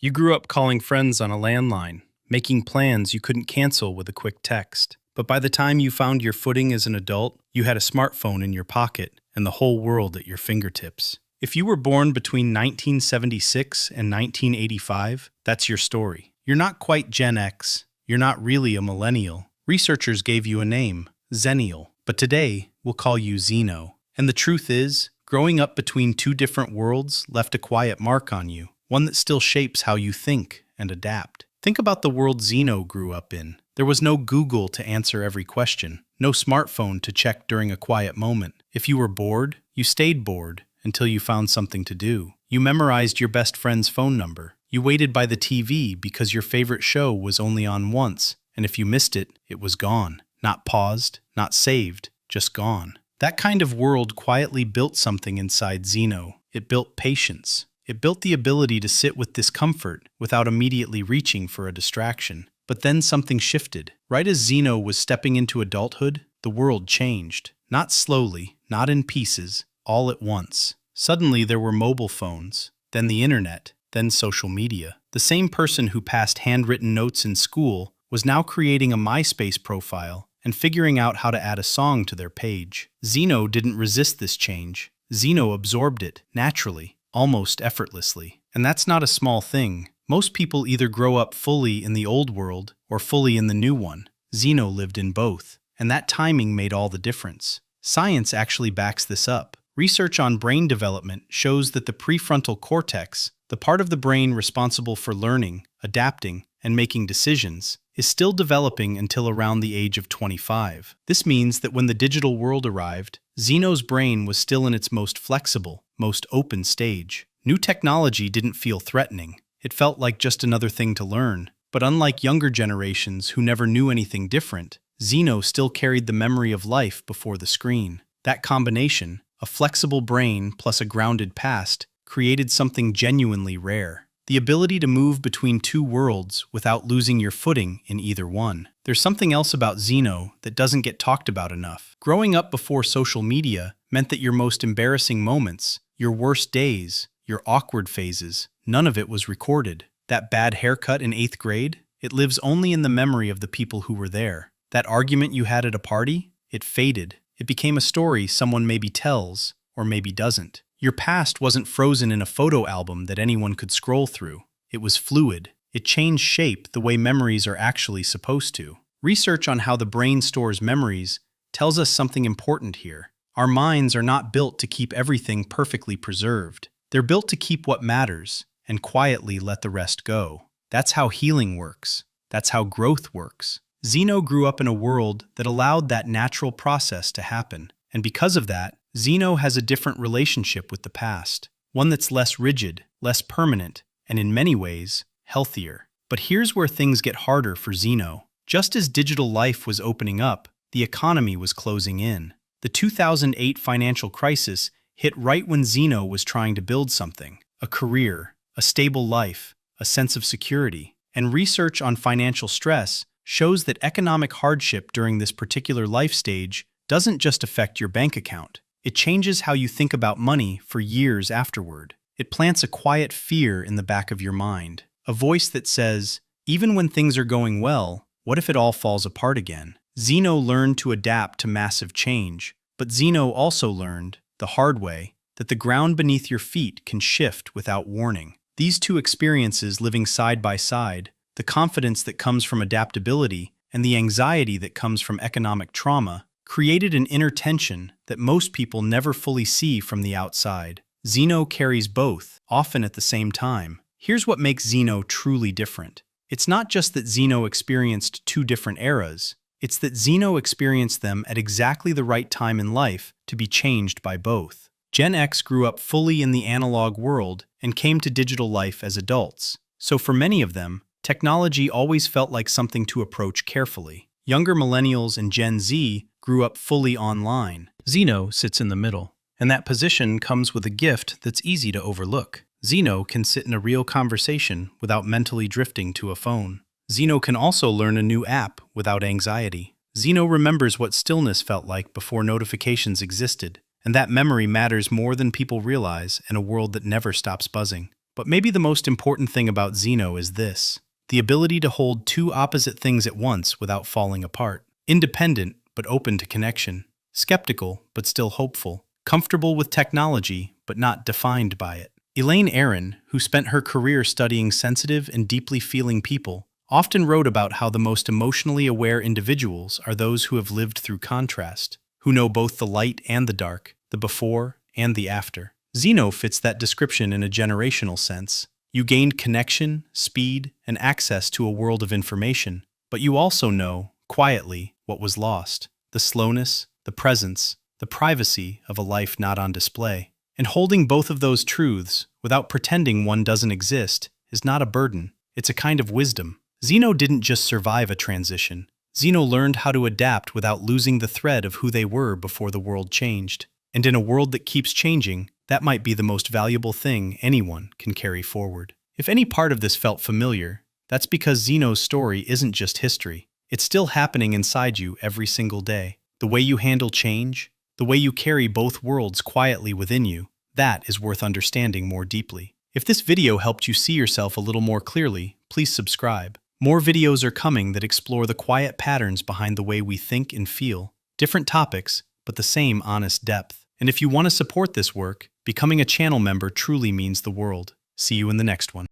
You grew up calling friends on a landline, making plans you couldn't cancel with a quick text. But by the time you found your footing as an adult, you had a smartphone in your pocket and the whole world at your fingertips. If you were born between 1976 and 1985, that's your story. You're not quite Gen X. You're not really a millennial. Researchers gave you a name, Xennial, but today we'll call you Zeno. And the truth is, growing up between two different worlds left a quiet mark on you, one that still shapes how you think and adapt. Think about the world Zeno grew up in. There was no Google to answer every question, no smartphone to check during a quiet moment. If you were bored, you stayed bored until you found something to do. You memorized your best friend's phone number. You waited by the TV because your favorite show was only on once, and if you missed it, it was gone. Not paused, not saved, just gone. That kind of world quietly built something inside Zeno. It built patience. It built the ability to sit with discomfort without immediately reaching for a distraction. But then something shifted. Right as Zeno was stepping into adulthood, the world changed. Not slowly, not in pieces, all at once. Suddenly there were mobile phones, then the internet, then social media. The same person who passed handwritten notes in school was now creating a MySpace profile and figuring out how to add a song to their page. Zeno didn't resist this change. Zeno absorbed it, naturally, almost effortlessly. And that's not a small thing. Most people either grow up fully in the old world or fully in the new one. Zeno lived in both, and that timing made all the difference. Science actually backs this up. Research on brain development shows that the prefrontal cortex, the part of the brain responsible for learning, adapting, and making decisions, is still developing until around the age of 25. This means that when the digital world arrived, Zeno's brain was still in its most flexible, most open stage. New technology didn't feel threatening. It felt like just another thing to learn. But unlike younger generations who never knew anything different, Zeno still carried the memory of life before the screen. That combination, a flexible brain plus a grounded past, created something genuinely rare. The ability to move between two worlds without losing your footing in either one. There's something else about Zeno that doesn't get talked about enough. Growing up before social media meant that your most embarrassing moments, your worst days, your awkward phases, none of it was recorded. That bad haircut in 8th grade, it lives only in the memory of the people who were there. That argument you had at a party, it faded. It became a story someone maybe tells, or maybe doesn't. Your past wasn't frozen in a photo album that anyone could scroll through. It was fluid. It changed shape the way memories are actually supposed to. Research on how the brain stores memories tells us something important here. Our minds are not built to keep everything perfectly preserved. They're built to keep what matters and quietly let the rest go. That's how healing works. That's how growth works. Zeno grew up in a world that allowed that natural process to happen. And because of that, Zeno has a different relationship with the past. One that's less rigid, less permanent, and in many ways, healthier. But here's where things get harder for Zeno. Just as digital life was opening up, the economy was closing in. The 2008 financial crisis hit right when Zeno was trying to build something, a career, a stable life, a sense of security. And research on financial stress shows that economic hardship during this particular life stage doesn't just affect your bank account. It changes how you think about money for years afterward. It plants a quiet fear in the back of your mind, a voice that says, even when things are going well, what if it all falls apart again? Zeno learned to adapt to massive change, but Zeno also learned, the hard way, that the ground beneath your feet can shift without warning. These two experiences living side by side, the confidence that comes from adaptability and the anxiety that comes from economic trauma, created an inner tension that most people never fully see from the outside. Zeno carries both, often at the same time. Here's what makes Zeno truly different. It's not just that Zeno experienced two different eras, it's that Zeno experienced them at exactly the right time in life to be changed by both. Gen X grew up fully in the analog world and came to digital life as adults. So for many of them, technology always felt like something to approach carefully. Younger millennials and Gen Z grew up fully online. Zeno sits in the middle, and that position comes with a gift that's easy to overlook. Zeno can sit in a real conversation without mentally drifting to a phone. Zeno can also learn a new app without anxiety. Zeno remembers what stillness felt like before notifications existed, and that memory matters more than people realize in a world that never stops buzzing. But maybe the most important thing about Zeno is this: the ability to hold two opposite things at once without falling apart. Independent, but open to connection. Skeptical, but still hopeful. Comfortable with technology, but not defined by it. Elaine Aron, who spent her career studying sensitive and deeply feeling people, often wrote about how the most emotionally aware individuals are those who have lived through contrast, who know both the light and the dark, the before and the after. Zeno fits that description in a generational sense. You gained connection, speed, and access to a world of information, but you also know, quietly, what was lost: the slowness, the presence, the privacy of a life not on display. And holding both of those truths, without pretending one doesn't exist, is not a burden. It's a kind of wisdom. Zeno didn't just survive a transition. Zeno learned how to adapt without losing the thread of who they were before the world changed. And in a world that keeps changing, that might be the most valuable thing anyone can carry forward. If any part of this felt familiar, that's because Zeno's story isn't just history. It's still happening inside you every single day. The way you handle change, the way you carry both worlds quietly within you, that is worth understanding more deeply. If this video helped you see yourself a little more clearly, please subscribe. More videos are coming that explore the quiet patterns behind the way we think and feel. Different topics, but the same honest depth. And if you want to support this work, becoming a channel member truly means the world. See you in the next one.